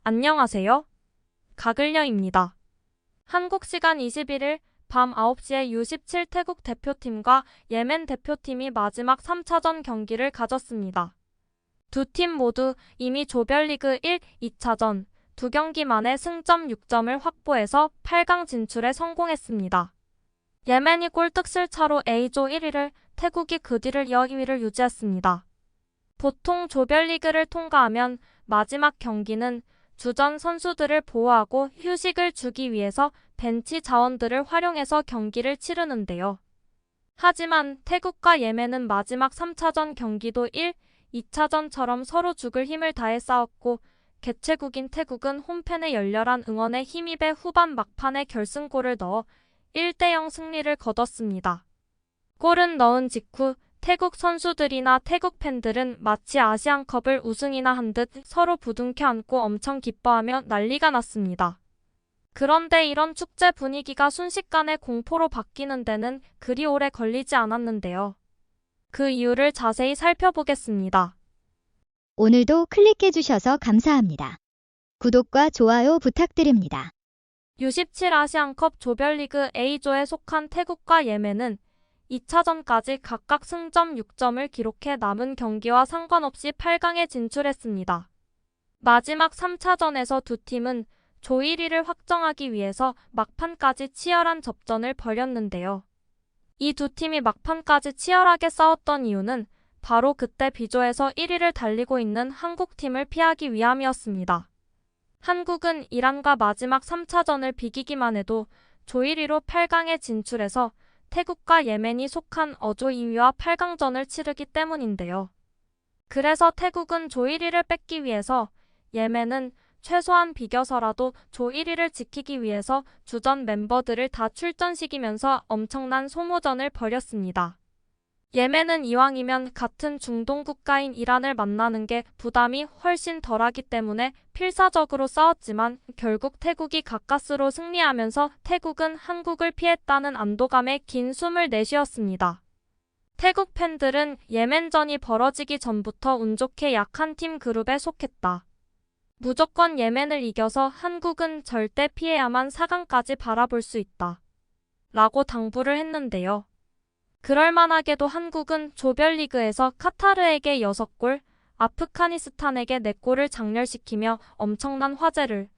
안녕하세요. 가글녀입니다. 한국 시간 21일 밤 9시에 U17 태국 대표팀과 예멘 대표팀이 마지막 3차전 경기를 가졌습니다. 두 팀 모두 이미 조별리그 1, 2차전 두 경기 만에 승점 6점을 확보해서 8강 진출에 성공했습니다. 예멘이 골득실 차로 A조 1위를, 태국이 그 뒤를 이어 2위를 유지했습니다. 보통 조별리그를 통과하면 마지막 경기는 주전 선수들을 보호하고 휴식을 주기 위해서 벤치 자원들을 활용해서 경기를 치르는데요. 하지만 태국과 예멘은 마지막 3차전 경기도 1, 2차전처럼 서로 죽을 힘을 다해 싸웠고, 개최국인 태국은 홈팬의 열렬한 응원에 힘입어 후반 막판에 결승골을 넣어 1대0 승리를 거뒀습니다. 골은 넣은 직후 태국 선수들이나 태국 팬들은 마치 아시안컵을 우승이나 한 듯 서로 부둥켜 안고 엄청 기뻐하며 난리가 났습니다. 그런데 이런 축제 분위기가 순식간에 공포로 바뀌는 데는 그리 오래 걸리지 않았는데요. 그 이유를 자세히 살펴보겠습니다. 오늘도 클릭해주셔서 감사합니다. 구독과 좋아요 부탁드립니다. U17 아시안컵 조별리그 A조에 속한 태국과 예멘은 2차전까지 각각 승점 6점을 기록해 남은 경기와 상관없이 8강에 진출했습니다. 마지막 3차전에서 두 팀은 조 1위를 확정하기 위해서 막판까지 치열한 접전을 벌였는데요. 이 두 팀이 막판까지 치열하게 싸웠던 이유는 바로 그때 B조에서 1위를 달리고 있는 한국팀을 피하기 위함이었습니다. 한국은 이란과 마지막 3차전을 비기기만 해도 조 1위로 8강에 진출해서 태국과 예멘이 속한 어조 2위와 8강전을 치르기 때문인데요. 그래서 태국은 조 1위를 뺏기 위해서, 예멘은 최소한 비겨서라도 조 1위를 지키기 위해서 주전 멤버들을 다 출전시키면서 엄청난 소모전을 벌였습니다. 예멘은 이왕이면 같은 중동 국가인 이란을 만나는 게 부담이 훨씬 덜하기 때문에 필사적으로 싸웠지만 결국 태국이 가까스로 승리하면서 태국은 한국을 피했다는 안도감에 긴 숨을 내쉬었습니다. 태국 팬들은 예멘전이 벌어지기 전부터 운 좋게 약한 팀 그룹에 속했다. 무조건 예멘을 이겨서 한국은 절대 피해야만 4강까지 바라볼 수 있다. 라고 당부를 했는데요. 그럴만하게도 한국은 조별리그에서 카타르에게 6골, 아프가니스탄에게 4골을 장렬시키며 엄청난 화제를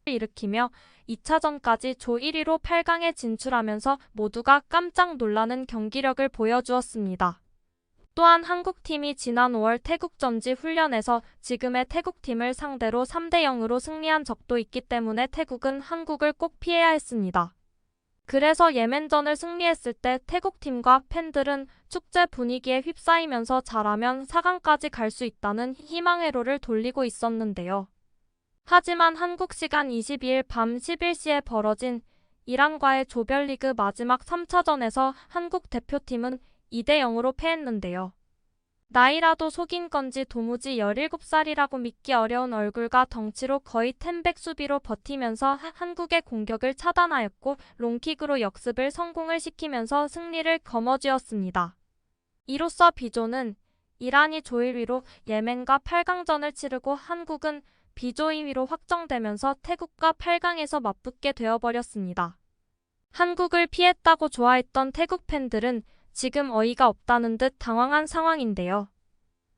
일으키며 2차전까지 조 1위로 8강에 진출하면서 모두가 깜짝 놀라는 경기력을 보여주었습니다. 또한 한국팀이 지난 5월 태국전지 훈련에서 지금의 태국팀을 상대로 3대0으로 승리한 적도 있기 때문에 태국은 한국을 꼭 피해야 했습니다. 그래서 예멘전을 승리했을 때 태국팀과 팬들은 축제 분위기에 휩싸이면서 잘하면 4강까지 갈 수 있다는 희망회로를 돌리고 있었는데요. 하지만 한국 시간 22일 밤 11시에 벌어진 이란과의 조별리그 마지막 3차전에서 한국 대표팀은 2대0으로 패했는데요. 나이라도 속인 건지 도무지 17살이라고 믿기 어려운 얼굴과 덩치로 거의 텐백 수비로 버티면서 한국의 공격을 차단하였고 롱킥으로 역습을 성공을 시키면서 승리를 거머쥐었습니다. 이로써 B조는 이란이 조 1위로 예멘과 8강전을 치르고 한국은 B조 2위로 확정되면서 태국과 8강에서 맞붙게 되어버렸습니다. 한국을 피했다고 좋아했던 태국 팬들은 지금 어이가 없다는 듯 당황한 상황인데요.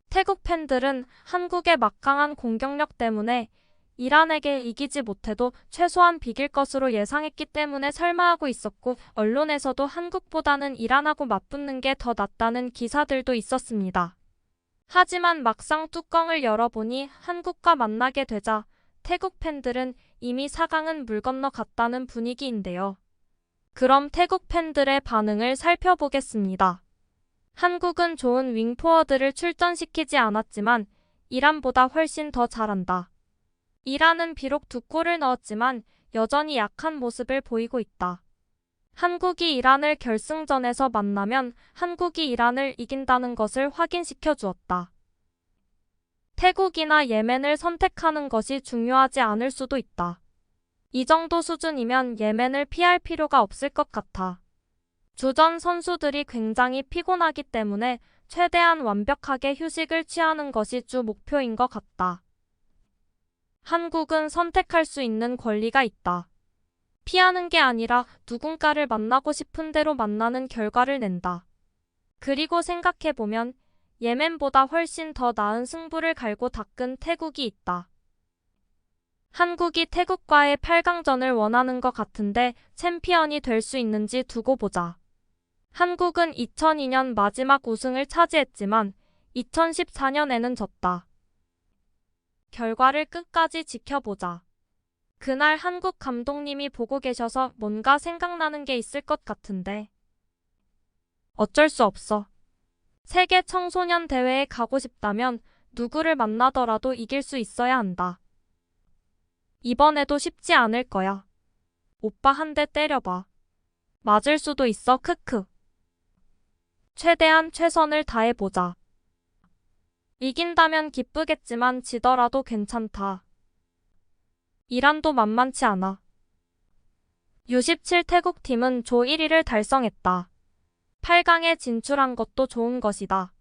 태국 팬들은 한국의 막강한 공격력 때문에 이란에게 이기지 못해도 최소한 비길 것으로 예상했기 때문에 설마하고 있었고, 언론에서도 한국보다는 이란하고 맞붙는 게 더 낫다는 기사들도 있었습니다. 하지만 막상 뚜껑을 열어보니 한국과 만나게 되자 태국 팬들은 이미 4강은 물 건너 갔다는 분위기인데요. 그럼 태국 팬들의 반응을 살펴보겠습니다. 한국은 좋은 윙포워드를 출전시키지 않았지만 이란보다 훨씬 더 잘한다. 이란은 비록 2골을 넣었지만 여전히 약한 모습을 보이고 있다. 한국이 이란을 결승전에서 만나면 한국이 이란을 이긴다는 것을 확인시켜 주었다. 태국이나 예멘을 선택하는 것이 중요하지 않을 수도 있다. 이 정도 수준이면 예멘을 피할 필요가 없을 것 같아. 주전 선수들이 굉장히 피곤하기 때문에 최대한 완벽하게 휴식을 취하는 것이 주 목표인 것 같다. 한국은 선택할 수 있는 권리가 있다. 피하는 게 아니라 누군가를 만나고 싶은 대로 만나는 결과를 낸다. 그리고 생각해보면 예멘보다 훨씬 더 나은 승부를 갈고 닦은 태국이 있다. 한국이 태국과의 8강전을 원하는 것 같은데 챔피언이 될 수 있는지 두고 보자. 한국은 2002년 마지막 우승을 차지했지만 2014년에는 졌다. 결과를 끝까지 지켜보자. 그날 한국 감독님이 보고 계셔서 뭔가 생각나는 게 있을 것 같은데. 어쩔 수 없어. 세계 청소년 대회에 가고 싶다면 누구를 만나더라도 이길 수 있어야 한다. 이번에도 쉽지 않을 거야. 오빠 한 대 때려봐. 맞을 수도 있어. 크크. 최대한 최선을 다해보자. 이긴다면 기쁘겠지만 지더라도 괜찮다. 이란도 만만치 않아. U17 태국팀은 조 1위를 달성했다. 8강에 진출한 것도 좋은 것이다.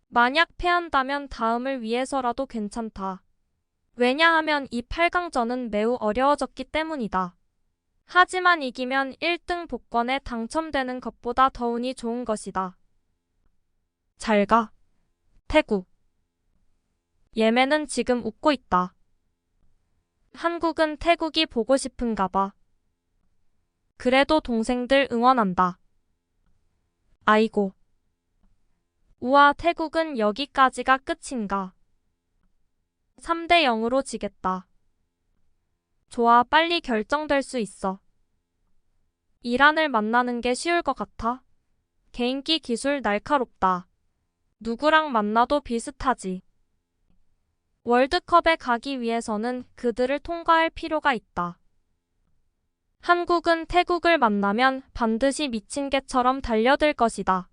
만약 패한다면 다음을 위해서라도 괜찮다. 왜냐하면 이 8강전은 매우 어려워졌기 때문이다. 하지만 이기면 1등 복권에 당첨되는 것보다 더 운이 좋은 것이다. 잘 가. 태국. 예멘은 지금 웃고 있다. 한국은 태국이 보고 싶은가 봐. 그래도 동생들 응원한다. 아이고. 우와, 태국은 여기까지가 끝인가. 3대 0으로 지겠다. 좋아, 빨리 결정될 수 있어. 이란을 만나는 게 쉬울 것 같아? 개인기 기술 날카롭다. 누구랑 만나도 비슷하지. 월드컵에 가기 위해서는 그들을 통과할 필요가 있다. 한국은 태국을 만나면 반드시 미친 개처럼 달려들 것이다.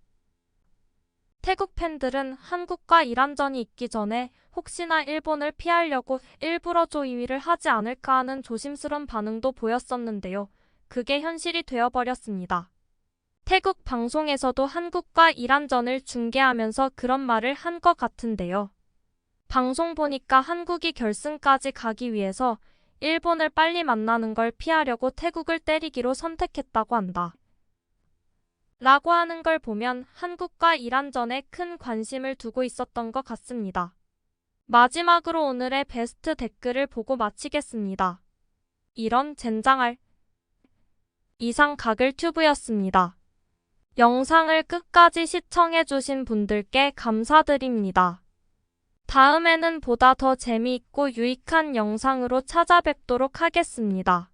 태국 팬들은 한국과 이란전이 있기 전에 혹시나 일본을 피하려고 일부러 조 2위를 하지 않을까 하는 조심스런 반응도 보였었는데요. 그게 현실이 되어버렸습니다. 태국 방송에서도 한국과 이란전을 중계하면서 그런 말을 한 것 같은데요. 방송 보니까 한국이 결승까지 가기 위해서 일본을 빨리 만나는 걸 피하려고 태국을 때리기로 선택했다고 한다. 라고 하는 걸 보면 한국과 이란전에 큰 관심을 두고 있었던 것 같습니다. 마지막으로 오늘의 베스트 댓글을 보고 마치겠습니다. 이런 젠장할. 이상 가글튜브였습니다. 영상을 끝까지 시청해주신 분들께 감사드립니다. 다음에는 보다 더 재미있고 유익한 영상으로 찾아뵙도록 하겠습니다.